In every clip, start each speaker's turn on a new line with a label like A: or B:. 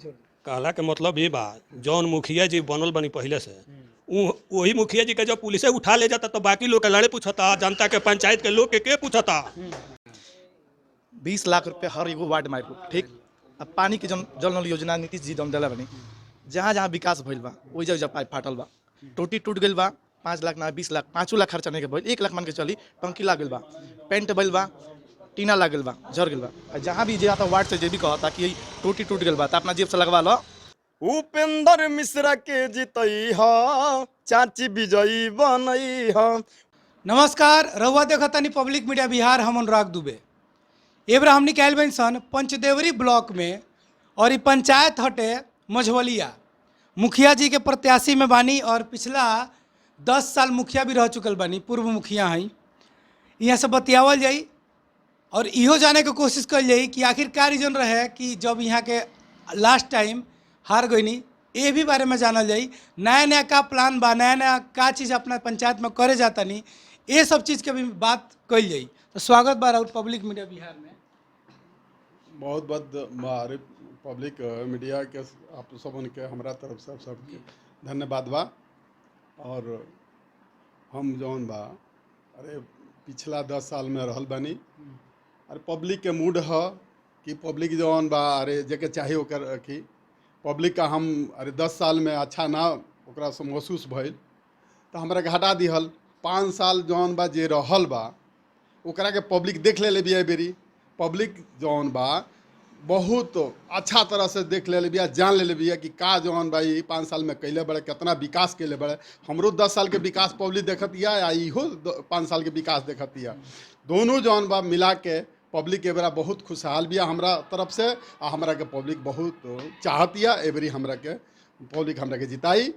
A: कहला के मतलब ये बा जौन मुखिया जी बनल बनी पहले से वही मुखिया जी के जब पुलिस उठा ले जाता तो बाकी लोग के लड़े पूछता, जनता के पंचायत के लोग के पूछता।
B: 20 लाख रुपये हर एगो वार्ड में आइल, ठीक। अब पानी के जल नल योजना नीतीश जी जम दिला बनी, जहाँ जहाँ विकास भइल बा वही जगह पाइप फाटल बा, टोटी टूट गई बा। 5 लाख ना 20 लाख 5 लाख खर्चा नहीं के भइल, 1 लाख मान के चली। टंकी लाग गई बा, पेंट भइल बा, टीना लाग गई बा, झड़ गई बा। जहाँ भी जाता वार्ड से जे भी कहता कि टोटी टूट गई बा तो अपना जेब से लगवा लो।
C: उपेंद्र मिश्रा के जितई ह, चाची विजयी बनई ह।
D: नमस्कार, रहुआ देखतानी पब्लिक मीडिया बिहार। हम अनुराग दुबे। एबरा हमनी कैल बन सन पंचदेवरी ब्लॉक में और ये पंचायत हटे मझवलिया। मुखिया जी के प्रत्याशी में बानी और पिछला 10 साल मुखिया भी रह चुकल बानी, पूर्व मुखिया हैं। यहाँ से बतियावल जाई और इहो जाने की कोशिश कल जाई कि आखिर क्या रीजन रहे कि जब यहाँ के लास्ट टाइम हार गईनी, ये भी बारे में जानल जाई। नया नया का प्लान बा, नया नया का चीज़ अपना पंचायत में करे जाता नहीं, ये सब चीज़ के भी बात कल जाई। तो स्वागत बा राउत पब्लिक मीडिया बिहार में।
E: बहुत बहुत हमारे पब्लिक मीडिया के आप सबन के हमारा तरफ से सबके धन्यवाद बा। और हम जौन बा अरे पिछला 10 साल में रहल बानी। अरे पब्लिक के मूड है कि पब्लिक जौन बा अरे जेके चाहे ओकर की पब्लिक का हम अरे 10 साल में अच्छा ना ओकरा से महसूस भइल तो हमरा के हटा दिहल। 5 साल जौन बा जे रहल बा ओकरा के पब्लिक देख ले बिया। बेरी पब्लिक जौन बा बहुत अच्छा तरह से देख ले बिया, जान ले बिया कि का जौन बा 5 साल में कैले बड़े, कितना विकास कैले बड़े। हमरो 10 साल के विकास पब्लिक देखतिया या इहो 5 साल के विकास देखतिया। दोनों जौन बा मिला के पब्लिक एबरा बहुत खुशहाल बिया हमरा तरफ से। आ हमरा के पब्लिक बहुत चाहतिया। एबरी हमरा के पब्लिक हमरा के जिताई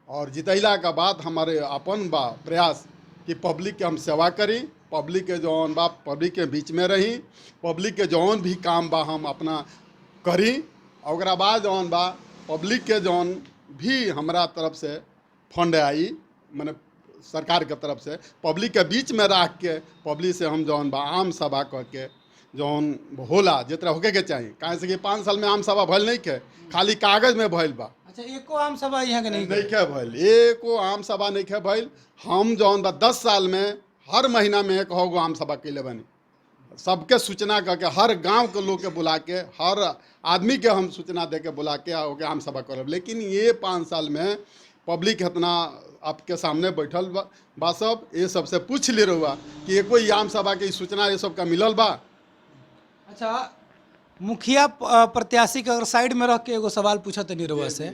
E: और जितैला के बाद हमारे अपन बा प्रयास कि पब्लिक के हम सेवा करी, पब्लिक के जौन बा पब्लिक के बीच में रही, पब्लिक के जौन भी काम बा हम अपना करी। और बाद जौन बा पब्लिक के जौन भी हमरा तरफ से फंड आई, मैंने सरकार के तरफ से पब्लिक के बीच में रख के पब्लिक से हम जौन बा आम सभा कह के जौन होला जितना होके के चाहिए। कहे से कि 5 साल में आम सभा भइल नहीं के, खाली कागज में भइल बा।
D: अच्छा, एको आम सभा यहाँ के नहीं
E: खे भइल, एको आम सभा नहीं खे भइल। हम जौन बा 10 साल में हर महीना में 1 गो आम सभा कैले बनी। सबके सूचना करके हर गांव के लोग के बुला के, हर आदमी के हम सूचना दे के बुला के ओके आम सभा करब। लेकिन ये 5 साल में पब्लिक इतना आपके सामने बैठल बा सब, ये सबसे पूछ ले रहुआ कि कोई आम सभा के सूचना ये सब का मिलल बा।
D: अच्छा, मुखिया प्रत्याशी के अगर साइड में रख के एगो सवाल पूछत नहीं रहुआ से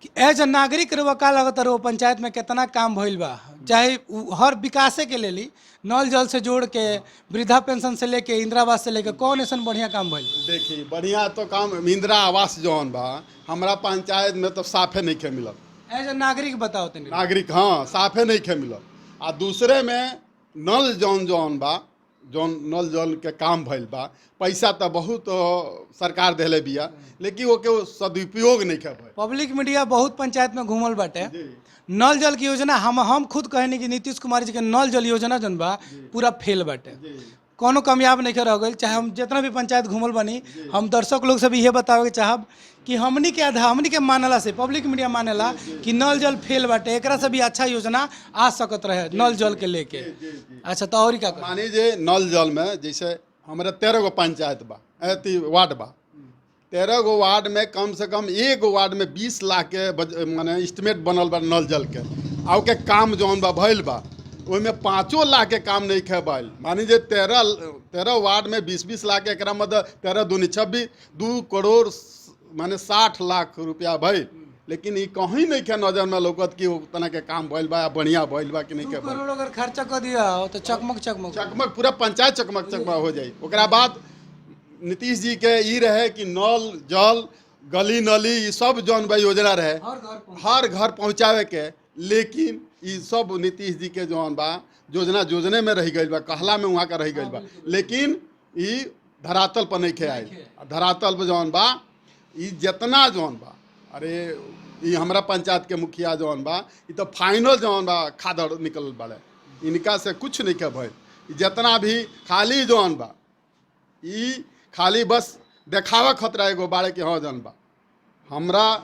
D: कि एज नागरिक रहुआ का लगता रहो पंचायत में कितना काम भइल बा, चाहे हर विकासे के ले ली, नल जल से जोड़ के, वृद्धा पेंशन से लेके, इंदिरा आवास से लेके, कौन ऐसा बढ़िया काम भइल?
E: देखिए बढ़िया तो काम इंदिरा आवास जौन बा हमारा पंचायत में तो साफे नहीं खे मिलल।
D: एज नागरिक बताओ तनी।
E: नागरिक हाँ साफे नहीं खे मिलल। आ दूसरे में नल जौन बा जौन नल जल के काम भइल बा, पैसा तो बहुत सरकार देले बिया, लेकिन वो के सदुपयोग नहीं खे भइल।
D: पब्लिक मीडिया बहुत पंचायत में घूमल बाटे। नल जल की योजना हम खुद कहनी कि नीतीश कुमार जी के नल जल योजना जौन बा पूरा फेल बाटे, कोनो कामयाब नहीं रह गई। चाहे हम जितना भी पंचायत घूमल बनी, हम दर्शक लोग से भी ये बतावे चाहब कि हमनी के मानला से पब्लिक मीडिया मानेला कि नल जल फेल बाटे, एकरा से भी अच्छा योजना आ सकत रहे नल जल के लेके। अच्छा, तो और क्या
E: मानी जे नल जल में जैसे हमारे 13 गो पंचायत बा, वार्ड बा। 13 गो वार्ड में कम से कम 1 वार्ड में 20 लाख के माने एस्टिमेट बनल बा नल जल के। आ के काम जौन बा भइल बा में 5 लाख के काम नहीं खे भइल। मानी जे 13 वार्ड में 20-20 लाख के, एकरा मतलब 13 दूनी 26, 2 करोड़ माने 60 लाख रुपया भइल। लेकिन ये कहीं नहीं खे नजर में लौकत कि उतना के काम भइल बा, बढ़िया भइल बा कि नहीं के।
D: 2 करोड़ अगर खर्चा कर दिया तो चकमक
E: पूरा पंचायत चकमक हो जाई। ओकरा बाद नीतीश जी के ई रहे कि नल जल गली नली ये सब जौन बा योजना रहे हर घर पहुँचावे के। लेकिन ये सब नीतीश जी के जौन बा योजने में रह गई बा, कहला में वहाँ का रह गई बा, लेकिन ये धरातल पर नहीं खे आई। धरातल पर जौन बा ये जितना जौन बा अरे ये हमारा पंचायत के मुखिया जौन बा ये तो फाइनल जौन बा खादड़ निकल बाड़े, इनका से कुछ नहीं के भइल। जितना भी खाली जौन बा ये खाली बस देखावा खतरा एगो बाड़े कि हाँ जौन बा हमरा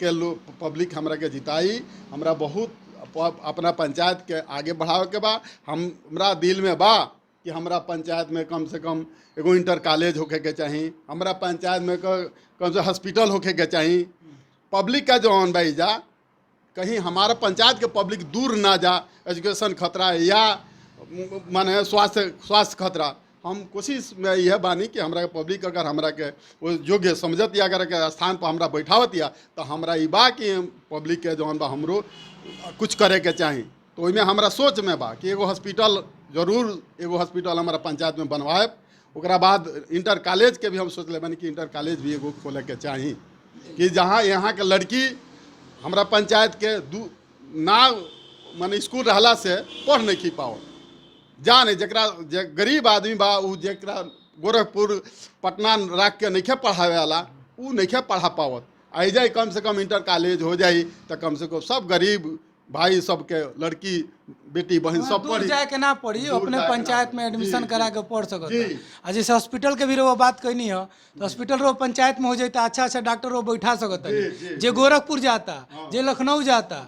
E: के लोग पब्लिक हमरा के जिताई, हमरा बहुत अपना पंचायत के आगे बढ़ावे के बा। हमरा दिल में बा कि हमरा पंचायत में कम से कम एगो इंटर कॉलेज होके के चाहिए, हमरा पंचायत में कम से हॉस्पिटल होके के चाहिए। पब्लिक का जो ऑन भाई जा कहीं हमारा पंचायत के पब्लिक दूर ना जा, एजुकेशन खतरा है या माने स्वास्थ्य खतरा। हम कोशिश में यह बानी कि हमरा के पब्लिक अगर हमरा के वो योग्य समझत या अगर के स्थान पर हमरा बैठावत या तो हमरा ई बा कि पब्लिक के जौन बा हमरो कुछ करे के चाही। तो ओइमे हमरा सोच में बा कि एगो हॉस्पिटल जरूर एगो हॉस्पिटल हमारा पंचायत में बनवाए। ओकरा बाद इंटर कॉलेज के भी हम सोच ले बानी कि इंटर कॉलेज भी एगो खोले के चाही कि जहाँ यहाँ के लड़की हमरा पंचायत के ना माने स्कूल रहला से पढ़ नहीं की पाओ जा नहीं जकरा गरीब आदमी बा उ जकरा गोरखपुर पटना रख के नहीं पढ़ावे वाला उ नहीं पढ़ा पावत। आई जाए कम से कम इंटर कॉलेज हो जाई तो कम से कम सब गरीब भाई सबके लड़की बेटी बहन सब
D: दूर
E: पढ़ी
D: जाए के ना पड़ी, अपने
E: जाए
D: पंचायत
E: ना।
D: में एडमिशन
E: जी,
D: करा के पढ़ सकत
E: जी।
D: है। आ जैसे हॉस्पिटल के भी रो बात कहनी है तो हॉस्पिटल रो पंचायत में हो जाए तो अच्छा डॉक्टर रो बैठा सकत है। जे गोरखपुर जाता, जे लखनऊ जाता,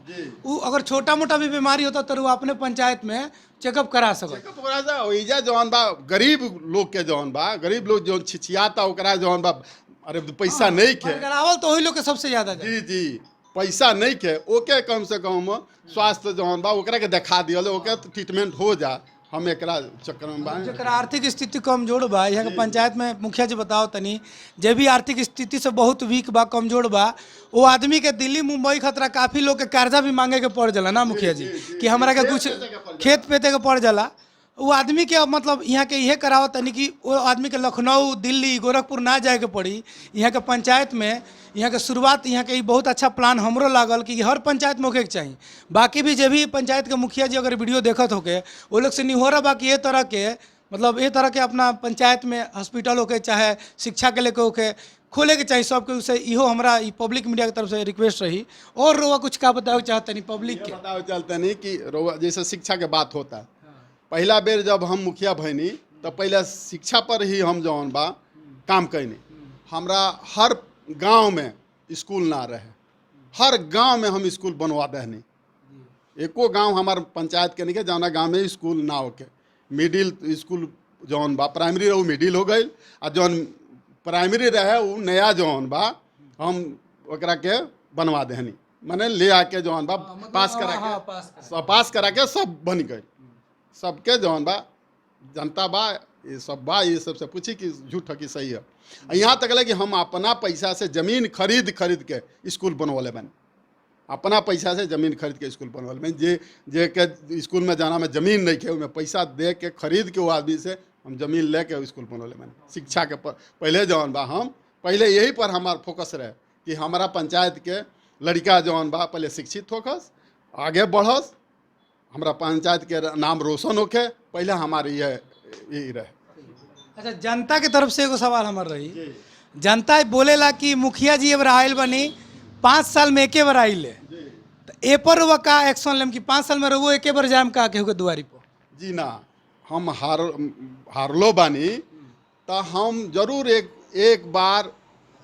D: वो अगर छोटा मोटा भी बीमारी होता तो वो अपने पंचायत में चेकअप करा सकत।
E: ओइजा जौन बा गरीब लोग के जौन बा गरीब लोग जौन छिछियाता ओकरा जौन बा अरे पैसा नहीं खे
D: करावल तो वही लोग के सबसे ज्यादा जाए।
E: जी जी पैसा नहीं के ओके कम से कम स्वास्थ्य जौन बा ओकरा के देखा दियल ओके ट्रीटमेंट हो जा। हम एकरा चक्कर में बा
D: जरा आर्थिक स्थिति कमजोर बा, यहाँ के पंचायत में मुखिया जी बताओ तनी, जे भी आर्थिक स्थिति से बहुत वीक बा कमजोर बा, वो आदमी के दिल्ली मुंबई खतरा काफ़ी लोग के कर्जा भी मांगे के पड़ जाला ना मुखिया जी कि हमरा के कुछ खेत पेते के पड़ जाला। वो आदमी के मतलब यहाँ के यह करावत तनी कि वो आदमी के लखनऊ दिल्ली गोरखपुर ना जाए के पड़ी। यहाँ के पंचायत में यहाँ के शुरुआत यहाँ के बहुत अच्छा प्लान हमरो लागल कि हर पंचायत में होके के चाहिए। बाकी भी जे भी पंचायत के मुखिया जी अगर वीडियो देखत होके वो लोग से निहोरा बा कि ये तरह के मतलब ये तरह के अपना पंचायत में हॉस्पिटल होके चाहे शिक्षा के लेके होके खोले के चाहिए सबके। उसे इहो हमरा ई पब्लिक मीडिया की तरफ से रिक्वेस्ट रही। और रोवा कुछ का बताओ चाहते नहीं पब्लिक के
E: बताओ चलते नहीं कि रोवा जैसे शिक्षा के बात होता है। पहला बेर जब हम मुखिया भैनी तो पहले शिक्षा पर ही हम जौन बा काम कैनी। हमरा हर गांव में स्कूल ना रहे, हर गांव में हम स्कूल बनवा दहनी। एको गांव हमार पंचायत के नहीं जौना गांव में स्कूल ना होके मिडिल स्कूल जौन बा प्राइमरी रहे मिडिल हो गई और जौन प्राइमरी रहे वो नया जौन बा हम ओकरा के बनवा दहनी। माने ले आके जौन बा पास करा के सब बन गए। सबके जौन बा जनता बा ये सब बा ये सबसे पूछी कि झूठ है कि सही है। यहाँ तक लगे कि हम अपना पैसा से जमीन खरीद के स्कूल बनवले बने। अपना पैसा से जमीन खरीद के स्कूल बनवले बने। जे के स्कूल में जाना में जमीन नहीं के उनमें पैसा दे के खरीद के वो आदमी से हम जमीन ले के स्कूल बनवले बने। शिक्षा के पहले जौन बा हम पहले यही पर हमार फोकस रहे कि हमारा पंचायत के लड़का जौन बा पहले शिक्षित होकस आगे बढ़स, हमारा पंचायत के नाम रोशन होके पहले हमारे यही रहे।
D: अच्छा जनता की तरफ से एगो सवाल हमार रही। जनता बोलेला कि मुखिया जी एबर आयल बनी 5 साल में एके बार आइले तो ए पर वो का एक्शन लेम कि 5 साल में रहो एके बार जाम का केहू के दुआरी पर?
E: जी ना हम हारलो बानी तो हम जरूर एक बार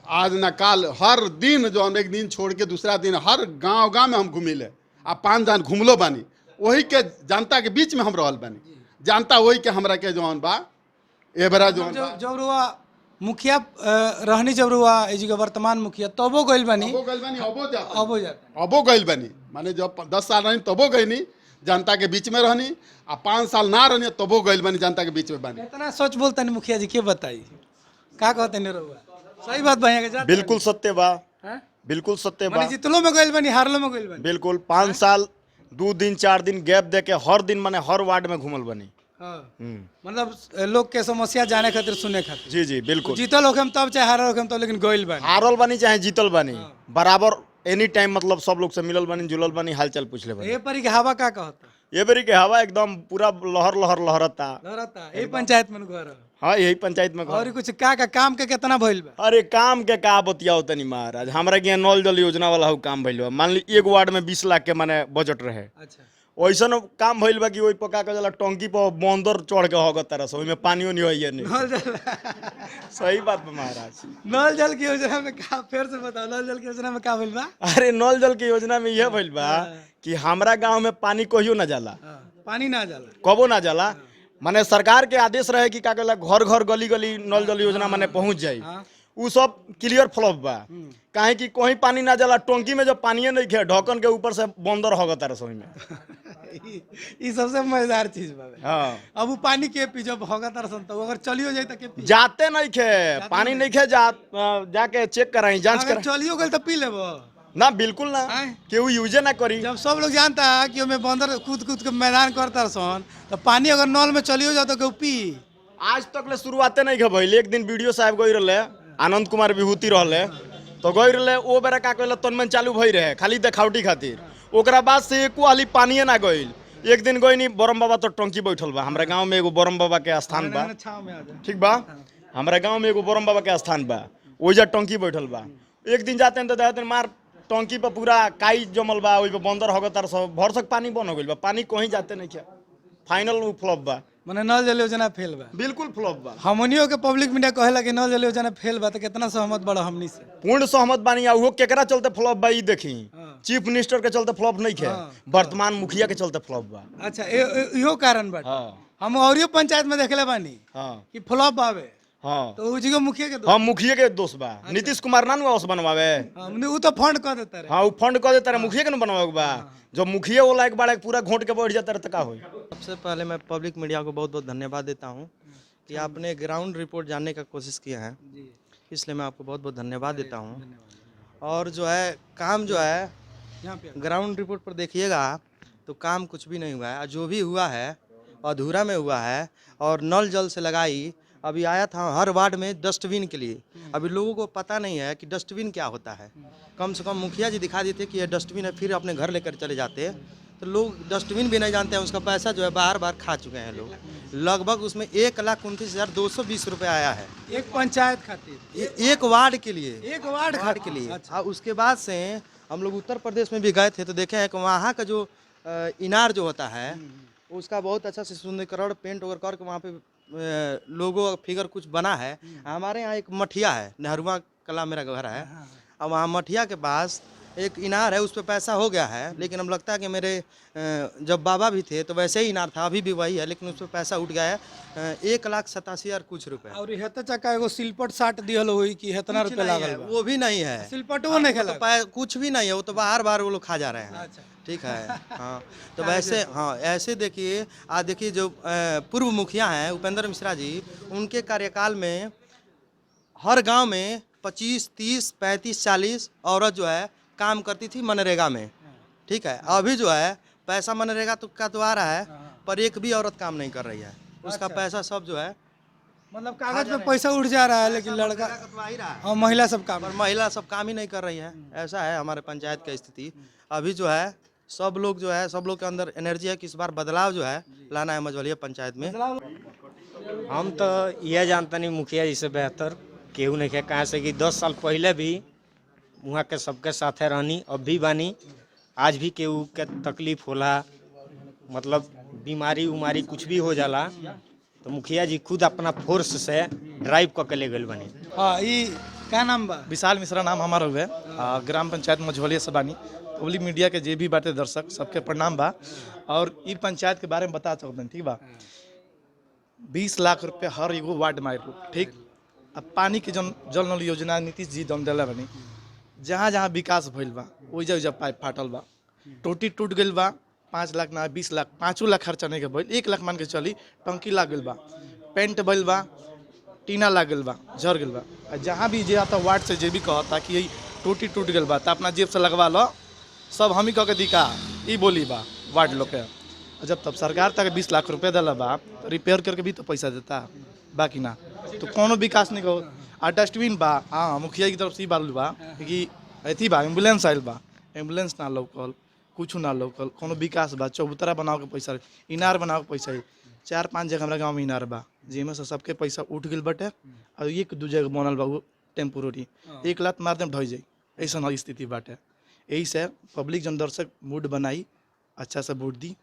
E: आज न काल हर दिन जो हम एक दिन छोड़ के दूसरा दिन हर गांव में हम घूमिले आ 5 दिन घूमलो बानी। वही के जनता के बीच में हम रहल बानी। जनता वही के हमरा के जौन बा ए बरा जौन बा
D: जब रुआ मुखिया रहनी जब रुआ ए जी के वर्तमान मुखिया तबो गइल बानी
E: अबो गइल बानी माने जब 10 साल रहनी तबो गइनी जनता के बीच में रहनी आ 5 साल ना रहनी तबो गइल बानी जनता के बीच में बानी।
D: इतना सच बोलतनी मुखिया जी के बताई का कहते नहीं रुआ सही बात भैया के जात
C: बिल्कुल सत्य बा,
D: हैं?
C: बिल्कुल सत्य बा।
D: माने जितलो में गइल बानी हारलो में गइल बानी।
C: बिल्कुल 5 साल 2 दिन 4 दिन गैप दे के हर दिन माने हर वार्ड में घूमल बनी।
D: हाँ। मतलब लोग के समस्या जाने खातिर सुने खातिर।
C: जी जी बिल्कुल।
D: जीतल होखम तब चाहे हारल होखम तब लेकिन गइल बानी।
C: हारल बनी चाहे जीतल बनी बराबर एनी टाइम मतलब सब लोग से मिलल बनी जुलल बनी हालचाल पूछले बनी।
D: ए परी के हवा का कहता?
C: ये बेरी के हवा एकदम पूरा लहर लहरता।
D: लहरता ए पंचायत में घर।
C: हाँ यही पंचायत में
D: और कुछ का काम के कितना भइल बा?
C: अरे काम के का बतियाओ तनी महाराज। हमरा के यहाँ नल जल योजना वाला हो काम भइल बा। मान ली एक वार्ड में 20 लाख के माने बजट रहे।
D: अच्छा
C: वैसन काम भइल बा कि ओइ पका के जला टंकी पर बंदर चढ़ के होगत तरह से ओइमे पानियो नहीं होइए नहीं।
D: नल जल
C: सही बात बा महाराज।
D: नल जल की योजना में का, फिर से बताओ, नल जल की योजना में का भइल बा?
C: अरे नल जल की योजना में यह भइल बा कि हमरा गांव में पानी कहियो ना जाला,
D: पानी ना जाला।
C: कबो ना जाला। माने सरकार के आदेश रहे कि का कहला घर घर गली गली नल जल योजना माने पहुंच जाई, उ सब क्लियर फ्लॉप बा। काहे कि कहीं पानी ना जाला, टंकी में जब पानी नहीं खे ढक्कन के ऊपर से बंदर होगा तारे सोई में।
D: ये सबसे मजेदार चीज बा।
C: हाँ
D: अब वो पानी के पी जब होगा तरसन तो अगर चलियो जाए तो के पी?
C: जाते नहीं खे, पानी नहीं खे जाके चेक कराई, जांच
D: अगर
C: कर
D: चलियो गल तो पी लेबो
C: ना, बिल्कुल ना, केहू यूजे ना करी।
D: जब सब लोग जानता है कि ओमे बंदर कूद कूद के मैदान करता सन, तो पानी अगर नल में चलियो जाए तो केहू पी?
C: आज तक ले शुरुआते नहीं खे भइल। एक दिन वीडियो साहब गई रहे, आनंद कुमार विभूति रहे, तो गई रहे ओ बेरा का कहला तनमन चालू भई रहे खाली देखावटी खातिर। ओकरा बाद से एको हाली पानी ना गइल। एक दिन गई नी बरम बाबा तो टंकी बैठल बा, हमरा गांव में एगो बरम बाबा के स्थान बा, ठीक बा, हमरा गांव में एगो बरम बाबा के स्थान बा, ओइजा टंकी बैठल बा। एक दिन जाते हैं तो देखते हैं मार टंकी पर पूरा काई जमल बा, ओइ पे बंदर होगा तार सब भर तक पानी बन हो गइल बा, पानी कहीं जाते नहीं क्या। फाइनल उ फ्लॉप बा,
D: माने नल जल योजना फेल बा।
C: बिल्कुल फ्लॉप बा।
D: हमनियो के पब्लिक मीडिया कहेला कि नल जल योजना फेल बा, तो कितना सहमत बड़ा हमनी से?
C: पूर्ण सहमत बानी। उहो केकरा चलते फ्लॉप बा ई देखी, चीफ मिनिस्टर के चलते फ्लॉप नहीं खे, वर्तमान मुखिया के चलते फ्लॉप बा।
D: अच्छा, इहो कारण बा। हम औरियो पंचायत में देखले बानी कि फ्लॉप बावे,
C: हाँ
D: तो उजिगो मुखिया के
C: हाँ मुखिया के दोस्त बा। नीतीश कुमार ना नु बनवावे,
D: उ तो फंड कर देता रे।
C: हाँ उ फंड कर देता रहे, मुखिया के ना बनवावे बा। जब मुखिया वो लायक बाड़ा पूरा घोट के बैठ जाता रहे तो का होई।
F: सबसे पहले मैं पब्लिक मीडिया को बहुत बहुत धन्यवाद देता हूं कि आपने ग्राउंड रिपोर्ट जानने का कोशिश किया है, इसलिए मैं आपको बहुत बहुत धन्यवाद देता हूं। और जो है काम जो है ग्राउंड रिपोर्ट पर देखिएगा तो काम कुछ भी नहीं हुआ है, जो भी हुआ है अधूरा में हुआ है। और नल जल से लगाई, अभी आया था हर वार्ड में डस्टबिन के लिए, अभी लोगों को पता नहीं है कि डस्टबिन क्या होता है। कम से कम मुखिया जी दिखा देते कि ये डस्टबिन है, फिर अपने घर लेकर चले जाते, तो लोग डस्टबिन भी नहीं जानते हैं। उसका पैसा जो है बार बार खा चुके हैं लोग, लगभग उसमें 1,29,220 रुपये आया है
D: एक पंचायत खातिर,
F: एक वार्ड के लिए,
D: एक वार्ड
F: के लिए। और उसके बाद से हम लोग उत्तर प्रदेश में भी गए थे, तो देखे हैं कि वहाँ का जो इनार जो होता है उसका बहुत अच्छा से सुंदरीकरण पेंट वगैरह करके वहाँ पे लोगो फिगर कुछ बना है। हमारे यहाँ एक मठिया है, नेहरूआ कला मेरा घर है, और वहाँ मठिया के पास एक इनार है, उस पर पैसा हो गया है। लेकिन हम लगता है कि मेरे जब बाबा भी थे तो वैसे ही इनार था, अभी भी वही है, लेकिन उस पर पैसा उठ गया है 1,87,000 कुछ रुपए।
D: और हेत चक्का एगो सिलपट साट दिहल होई कि हेतना रुपए लागल बा?
F: वो भी नहीं है,
D: सिलपट वो नहीं खेला,
F: तो कुछ भी नहीं है, वो तो बार बार वो लोग खा जा रहे हैं। ठीक है, हाँ। तो वैसे हाँ ऐसे देखिए, आज देखिए जो पूर्व मुखिया हैं उपेंद्र मिश्रा जी, उनके कार्यकाल में हर गांव में 25, 30, 35, 40 औरत जो है काम करती थी मनरेगा में। ठीक है, अभी जो है पैसा मनरेगा तो आ रहा है, पर एक भी औरत काम नहीं कर रही है। उसका पैसा सब जो है
D: मतलब कागज पे पैसा उठ जा रहा है, लेकिन लड़का और महिला सब काम,
F: पर महिला सब काम ही नहीं कर रही है। ऐसा है हमारे पंचायत की स्थिति। अभी जो है सब लोग जो है, सब लोग के अंदर एनर्जी है कि इस बार बदलाव जो है लाना है मझवलिया पंचायत में।
G: हम तो यह जानता नहीं मुखिया जी से बेहतर केहू नहीं है, कहाँ से कि 10 साल पहले भी वहाँ के सबके साथे रहनी, अब भी बानी, आज भी केहू के तकलीफ होला, मतलब बीमारी उमारी कुछ भी हो जाला तो मुखिया जी खुद अपना फोर्स से ड्राइव करके ले गए बने।
D: हाँ, ये क्या नाम बा?
B: विशाल मिश्रा नाम हमारा हुए, ग्राम पंचायत मझवलिया से बानी। पब्लिक मीडिया के जे भी बाटे दर्शक सबके प्रणाम बा। और ई पंचायत के बारे में बता सकते, ठीक बा, 20 लाख रुपये हर एगो वार्ड में आयल, ठीक। अब पानी के जल नल योजना नीतीश जी दम दिला बनी, जहाँ जहाँ विकास भइल बा ओइजा ओइजा पाइप फाटल बा, टोटी टूट गइल बा, 5 लाख ना 20 लाख 5 लाख खर्चा नहीं के भइल, 1 लाख मान के चली, टंकी लाग गइल बा, पेंट भइल बा, टीना लाग गइल बा, झड़ गइल बा। जहाँ भी जे आता वार्ड से जे भी कहता कि यही टोटी टूट गइल बा तो अपना जेब से लगवा लो, सब हम ही कह के दिखा, ई बोली बा वार्ड लोग के। जब तब सरकार तक 20 लाख रुपये दिला बा, तो रिपेयर करके भी तो पैसा देता, बाकी ना तो कोनो विकास नहीं कहो। आ डस्टबिन बा, हाँ मुखिया की तरफ से ही बात बा कि अथी बा, एम्बुलेंस आयल बा, एम्बुलेंस ना लोकल, कुछ ना लोकल, कोनो विकास बा, चौबूतरा बनाओ के पैसा, इनार बनाओ के पैसा, 4-5 जगह हमारा गाँव में इनार बा, जिसमें से सबके पैसा उठ गल बटे। और 1-2 जगह बनल बा वो टेम्पोररी, 1 लाख मार देम ढह जाई, ऐसा स्थिति बाटे। यही से पब्लिक जन दर्शक मूड बनाई, अच्छा से वोट दी,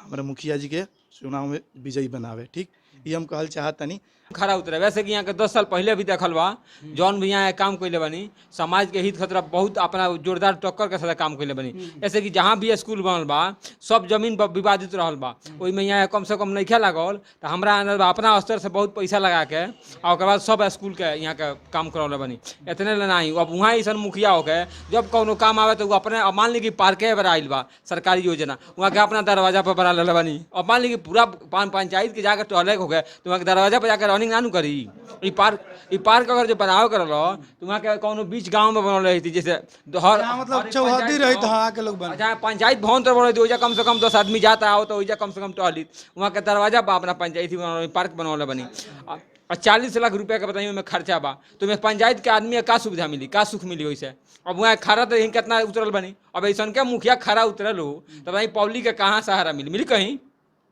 B: हमारे मुखिया जी के चुनाव में विजयी बनावे। ठीक, ये हम कहल चाहतनी।
H: खरा उतरे वैसे कि यहाँ के 10 साल पहले भी देखल बा जौन भी यहाँ काम कैले बनी समाज के हित खतरा बहुत अपना जोरदार टक्कर के साथ काम कैले बनी। ऐसे कि जहाँ भी स्कूल बनल बा सब जमीन पर विवादित रहल बा, ओहि में यहाँ कम से कम नइखे लागल तो हमरा अंदर अपना स्तर से बहुत पैसा लगा के और ओकर बाद सब स्कूल के यहाँ के काम करौले बनी। इतने ले नहीं, अब वहाँ ऐसा मुखिया हो गए जब कोनो काम आवे तो अपने मान ली कि पार्के पर आइल बा सरकारी योजना वहाँ के अपना दरवाजा पर बना ले बनी। अब मान ली कि पूरा पंचायत के जाकर टहले हो गए तो वहाँ के दरवाजा पर जाकर रनिंग नानू करी। ई पार्क अगर जो बनाव करल तो वहाँ के कोनो बीच गांव में बनल रही थी, जैसे हर
D: मतलब चौहद्दी रही तो हाँ के लोग बन
H: जहाँ पंचायत भवन तो बन रही कम से कम 10 आदमी जाता हो तो कम से कम टहली वहाँ के दरवाजा पर अपना पंचायती पार्क बनौले बनी। और 40 लाख रुपया के बताइए में खर्चा बा तो में पंचायत के आदमी का सुविधा मिली, का सुख मिली वैसे। अब वहाँ खड़ा तो यहीं कितना उतरल बनी, अब ऐसा के मुखिया खड़ा उतरल हो तो भाई पब्लिक के कहाँ सहारा मिली कहीं।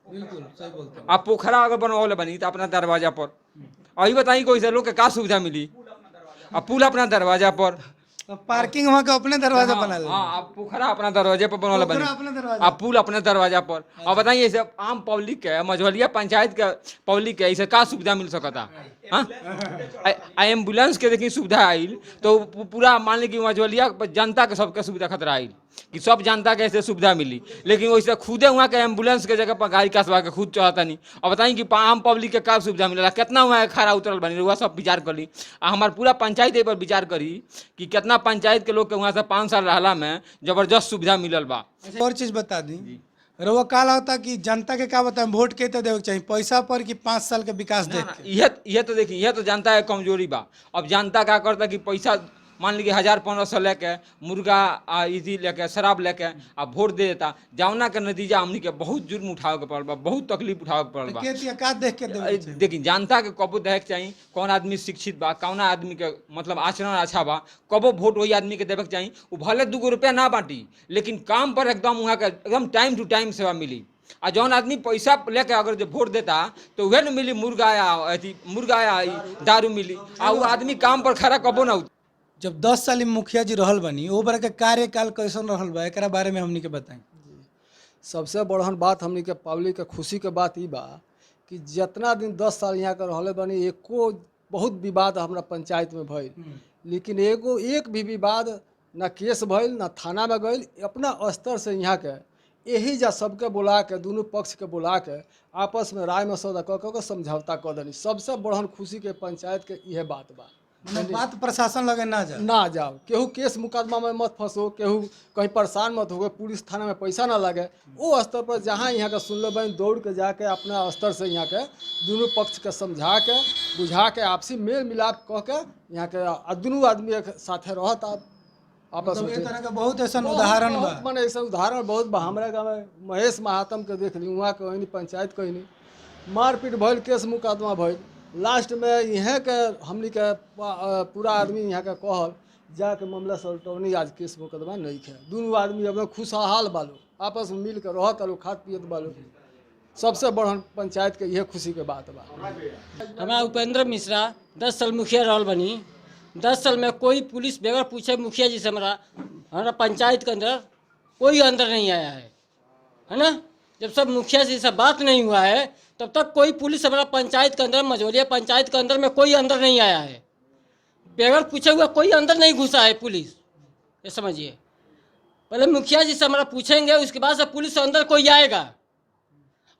D: बिल्कुल सही बोलते हैं।
H: आप पोखरा अगर बनवाले बनी तो अपना दरवाजा पर अभी बताइए कोई से लोग के का सुविधा मिली। अब पुल अपना दरवाजा पर,
D: पार्किंग वहाँ का अपने दरवाजा बना ले।
H: हाँ, आप पोखरा अपना दरवाजे पर बनवाले बनी,
D: अपने दरवाजा
H: आप पुल अपने दरवाजा पर। अब बताइए ऐसे आम पब्लिक के मझौलिया पंचायत के पब्लिक के ऐसे का सुविधा मिल सकता। हाँ, एम्बुलेंस के देखिए सुविधा आइल तो पूरा मान ली कि मझौलिया जनता के सबके सुविधा खतरा आइल कि सब जनता के ऐसे सुविधा मिली, लेकिन वैसे खुदे वहाँ के एम्बुलेंस के जगह पर गाड़ी कसवा के खुद चढ़ता नहीं। अब बताइए कि आम पब्लिक के का सुविधा मिलेला, कितना वहाँ खड़ा उतरल बनी वह सब विचार करी। हमार पूरा पंचायत पर विचार करी कि कितना पंचायत के लोग के वहाँ से 5 साल रहला में जबरदस्त सुविधा मिलल बा।
D: और चीज बता दी रउआ काल होता कि जनता के का बताएं वोट के तो देवे चाहिए पैसा पर कि 5 साल के विकास देख के।
H: यह तो देखिए यह तो जनता है कमजोरी बा। अब जनता क्या करता कि पैसा मान लीजिए 1000-1500 लेके मुर्गा इसी लेके शराब लेके आ वोट दे देता, जौना के नतीजा हमनी के बहुत जुर्म उठावे के पड़ल बा, बहुत तकलीफ उठावे के पड़ल बा।
D: का देख के देवे चाहिए।
H: देखिए जनता के कबो देखे के चाहिए कौन आदमी शिक्षित बा, कौन आदमी के मतलब आचरण अच्छा बा, कबो वोट वही आदमी के देवे के चाहिए। वो भले 2 रुपया ना बांटी लेकिन काम पर एकदम वहाँ के एकदम टाइम टू टाइम सेवा मिली। आ जौन आदमी पैसा लेके अगर जो वोट देता तो वह न मिली मुर्गा या दारू मिली आ वो आदमी काम पर खड़ा कबो ना।
D: जब 10 साल मुखिया जी रहल बनी ओ बार के कार्यकाल कैसन रहल बा एकरा बारे में हमनी के बताएं।
I: सबसे बड़हन बात हमनी के पब्लिक के खुशी के बात ई बा कि जितना दिन 10 साल यहाँ के रहले बनी एको बहुत विवाद हमरा पंचायत में भइल, लेकिन एक भी विवाद ना केस भइल ना थाना में गइल। अपना स्तर से यहाँ के यही जा सबके बुला के दोनों पक्ष के बुला के आपस में राय मसौदा कऽ समझौता कर देनी। सबसे बड़हन खुशी के पंचायत के यह बात बा।
D: बात प्रशासन लगे ना
I: जाओ, केहू केस मुकदमा में मत फंसो, केहू कहीं परेशान मत हो, पुलिस थाना में पैसा ना लगे। वो स्तर पर जहाँ यहाँ के सुन ले दौड़ के जाके अपना स्तर से यहाँ के दोनों पक्ष के समझा के बुझा के आपसी मेल मिलाप कह के यहाँ के दोनों आदमी एक साथे रहता आपस में।
D: तरह का बहुत ऐसा उदाहरण बा,
I: माने ऐसा उदाहरण बहुत बा। हमारे गाँव में महेश महात्म के देख ली, वहाँ के पंचायत कहीं मारपीट भइल, केस मुकदमा भइल, लास्ट में यहाँ के हमनी के पूरा आदमी यहाँ के कहल जाके मामला सल्टौनी आज केस मुकदमा नहीं है। दोनों आदमी अब खुशहाल बालो आपस में मिल के रहत आलो खात पियत बालो। सबसे बड़हन पंचायत के यह खुशी के बात बा।
J: हमारा उपेंद्र मिश्रा 10 साल मुखिया रहल बनी। 10 साल में कोई पुलिस बगैर पूछे मुखिया जी से हमारा पंचायत के अंदर कोई अंदर नहीं आया है ना। जब सब मुखिया जी से बात नहीं हुआ है तब तक कोई पुलिस हमारा पंचायत के अंदर मझौलिया पंचायत के अंदर में कोई अंदर नहीं आया है। बगैर पूछे हुए कोई अंदर नहीं घुसा है पुलिस, ये समझिए। पहले मुखिया जी से हमारा पूछेंगे उसके बाद से पुलिस अंदर कोई आएगा।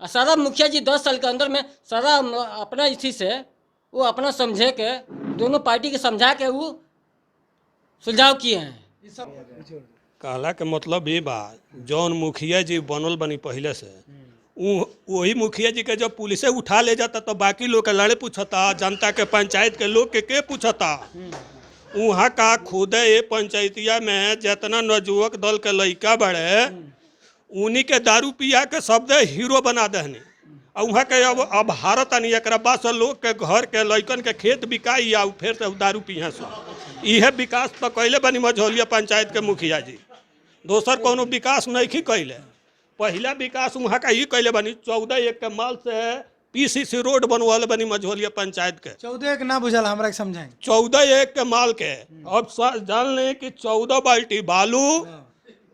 J: और सारा मुखिया जी 10 साल के अंदर में सारा अपना इसी से वो अपना समझे के दोनों पार्टी के समझा के वो सुलझाव किए हैं।
A: कहला के मतलब ये बा जौन मुखिया जी बनल बनी पहले से वही मुखिया जी के जब पुलिस उठा ले जाता तो बाकी लोग के लड़े पूछता, जनता के पंचायत के लोग के पूछता। वहाँ का खुद ये पंचायतिया में जितना नवजुवक दल के लड़का बड़े उन्हीं के दारू पिया के शब्द हीरो बना दहनी। और वहाँ के अब हारत नहीं एक बाद से लोग के घर के लड़कन के खेत बिकाई आ फिर से दारू पिया सो। यह विकास तो कैले बनी मझौलिया पंचायत के मुखिया जी, दोसर कोनो विकास नहीं कैले। पहला विकास वहाँ का ही कैले बनी 14 के माल से PCC रोड बनवाले बनी मझौलिया पंचायत के।
D: 14 ना बुझल हमरा के समझाएं।
A: 14 के माल के अब जान लें कि 14 बाल्टी बालू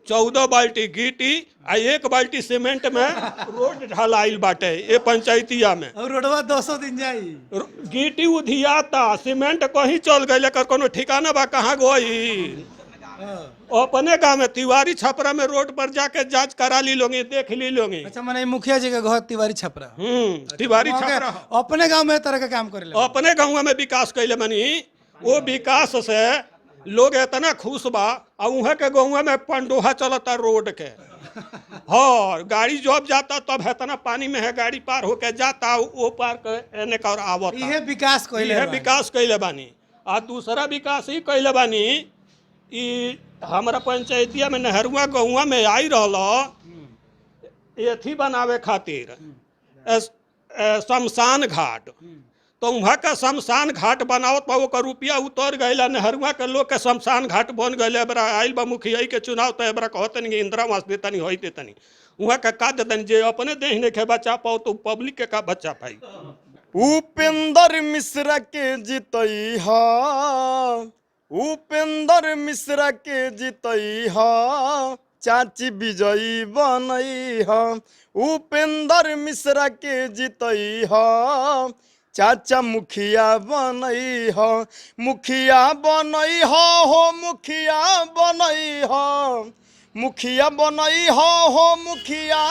A: 14 बाल्टी गिट्टी आ 1 बाल्टी सीमेंट में रोड ढलाइल बाटे ये पंचायतिया में।
D: और रोडवा 200 दिन जाई।
A: गिट्टी उधियाता, सीमेंट कहीं चल गई, लेकर कोनो ठिकाना बा कहाँ गई। अपने गाँव में तिवारी छपरा में रोड पर जाके जांच करा ली लोगे, देख ली लोगे।
D: अच्छा माने मुखिया जी के घर तिवारी छपरा।
A: तिवारी छपरा
D: अपने गांव में तरह का काम करे।
A: अपने गाँव में विकास कैले बनी, वो विकास से लोग इतना खुश बा। और वहाँ के गाँव में पंडोहा चलता रोड के। हाँ, गाड़ी जब जाता तब इतना पानी में है, गाड़ी पार होके जाता वो पार के एने का और आवता।
D: ये विकास कैले,
A: ये विकास कैले बानी। आ दूसरा विकास ही कैले बानी, ई हमारा पंचायतिया में नहरुआ गहुआ में आई रहल एथी बनावे खातिर शमशान घाट। तो वहाँ का शमशान घाट बनावत बा, ओकर रुपया उतर गया। नहरुआ के लोग के शमशान घाट बन गए। बड़ा आयल बा मुखिया के चुनाव, तो बड़ा कहतनी कि इंदिरा आवास देतनी हो देतनी। वहाँ का का देतनी, जे अपने देह नहीं के बचा पाओ तो पब्लिक के का बचा पाई।
C: उपेंद्र मिश्रा के जितई हा, उपेंद्र मिश्रा के जितई हा, चाची विजयी बनई हा। उपेंद्र मिश्रा के जितई हा, चाचा मुखिया बनई हा। मुखिया बनई हा हो, मुखिया बनई हा, मुखिया बनई हा हो, मुखिया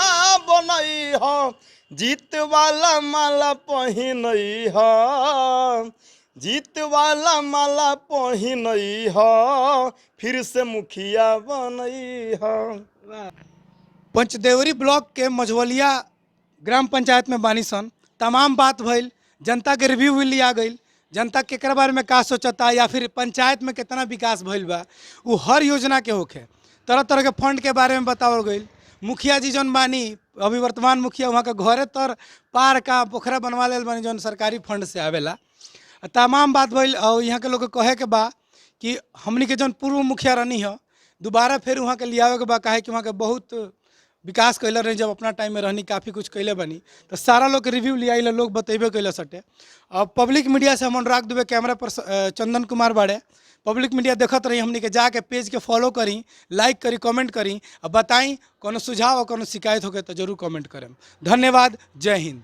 C: बनई हा। जीत वाला माला पहिनई हा, जीत वाला माला पहिनई हा, फिर से मुखिया बनई हा।
D: पंचदेवरी ब्लॉक के मझवलिया ग्राम पंचायत में बानी सन। तमाम बात भइल, जनता के रिव्यू भी लिया गई। जनता केकरा बारे में का सोचता या फिर पंचायत में कितना विकास भइल बा, वो हर योजना के होखे। तरह तरह के फंड के बारे में बतावल गई। मुखिया जी जौन बानी, अभी वर्तमान मुखिया, वहाँ के घरे तर पार का पोखरा बनवा लेल बानी जौन सरकारी फंड से आवेला। तमाम बात भइल। और यहाँ के लोग के कहे के बा कि हमनी के जौन पूर्व मुखिया रहनी है, दोबारा फिर वहाँ के लियावे के बा। काहे कि वहाँ के बहुत विकास कैले रही, जब अपना टाइम में रहनी काफ़ी कुछ कैले बनी। तो सारा लोग के रिव्यू लिया लोग बतेबे कैले सटे। अब पब्लिक मीडिया से हम अनुराग दुबे, कैमरा पर चंदन कुमार बाड़े। पब्लिक मीडिया देखत रही, हमनी के जाके पेज के फॉलो करी, लाइक करी, कमेंट करी और बताई कोनो सुझाव और कोनो शिकायत होके तो जरूर कमेंट करें। धन्यवाद। जय हिंद।